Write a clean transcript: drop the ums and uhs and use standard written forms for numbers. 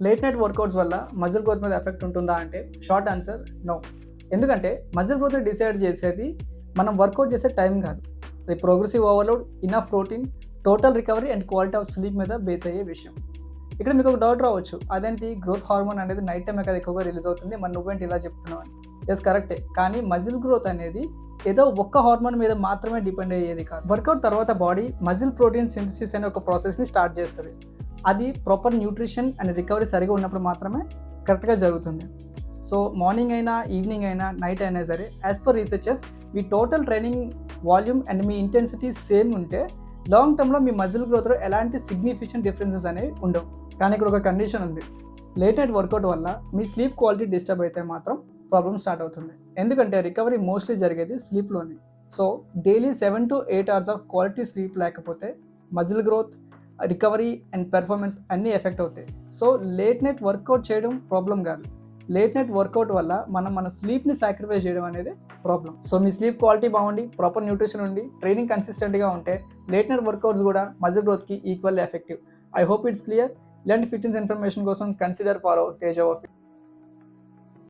Late night workouts వల్ల muscle growth మీద effect ఉంటుందా అంటే షార్ట్ ఆన్సర్ నో. ఎందుకంటే మజిల్ గ్రోత్ని డిసైడ్ చేసేది మనం వర్కౌట్ చేసే టైం కాదు, అది progressive overload, enough protein, total recovery and quality of sleep మీద బేస్ అయ్యే విషయం. ఇక్కడ మీకు ఒక డౌట్ రావచ్చు, అదేంటి గ్రోత్ హార్మోన్ అనేది నైట్ టైం కదా ఎక్కువగా రిలీజ్ అవుతుంది, మరి నువ్వేంటి ఇలా చెప్తున్నావు అని. ఎస్ కరెక్టే, కానీ మజిల్ గ్రోత్ అనేది ఏదో ఒక్క హార్మోన్ మీద మాత్రమే డిపెండ్ అయ్యేది కాదు. వర్కౌట్ తర్వాత బాడీ మజిల్ ప్రోటీన్ సింథసిస్ అనే ఒక ప్రాసెస్ని స్టార్ట్ చేస్తుంది. అది ప్రాపర్ న్యూట్రిషన్ అండ్ రికవరీ సరిగా ఉన్నప్పుడు మాత్రమే కరెక్ట్గా జరుగుతుంది. సో మార్నింగ్ అయినా ఈవినింగ్ అయినా నైట్ అయినా సరే, as per researches me total training volume and me intensity same ఉంటే లాంగ్ టర్మ్లో మీ మజిల్ గ్రోత్లో ఎలాంటి సిగ్నిఫికెంట్ డిఫరెన్సెస్ అనేవి ఉండవు. కానీ ఇక్కడ ఒక కండిషన్ ఉంది, లేట్ నైట్ వర్కౌట్ వల్ల మీ స్లీప్ క్వాలిటీ డిస్టర్బ్ అయితే మాత్రం ప్రాబ్లమ్ స్టార్ట్ అవుతుంది. ఎందుకంటే రికవరీ మోస్ట్లీ జరిగేది స్లీప్లోనే. So daily 7 to 8 hours of quality sleep లేకపోతే muscle growth, recovery and performance అన్నీ ఎఫెక్ట్ అవుతాయి. సో లేట్ నైట్ వర్కౌట్ చేయడం ప్రాబ్లం కాదు, లేట్ నైట్ వర్కౌట్ వల్ల మనం మన స్లీప్ని సాక్రిఫైస్ చేయడం అనేది ప్రాబ్లం. సో మీ స్లీప్ క్వాలిటీ బాగుండి, ప్రాపర్ న్యూట్రిషన్ ఉండి, ట్రైనింగ్ కన్సిస్టెంట్గా ఉంటే లేట్ నైట్ వర్కౌట్స్ కూడా మజిల్ గ్రోత్కి equally effective. I hope it's clear. ఇలాంటి ఫిట్నెస్ ఇన్ఫర్మేషన్ కోసం కన్సిడర్ ఫాలో తేజ.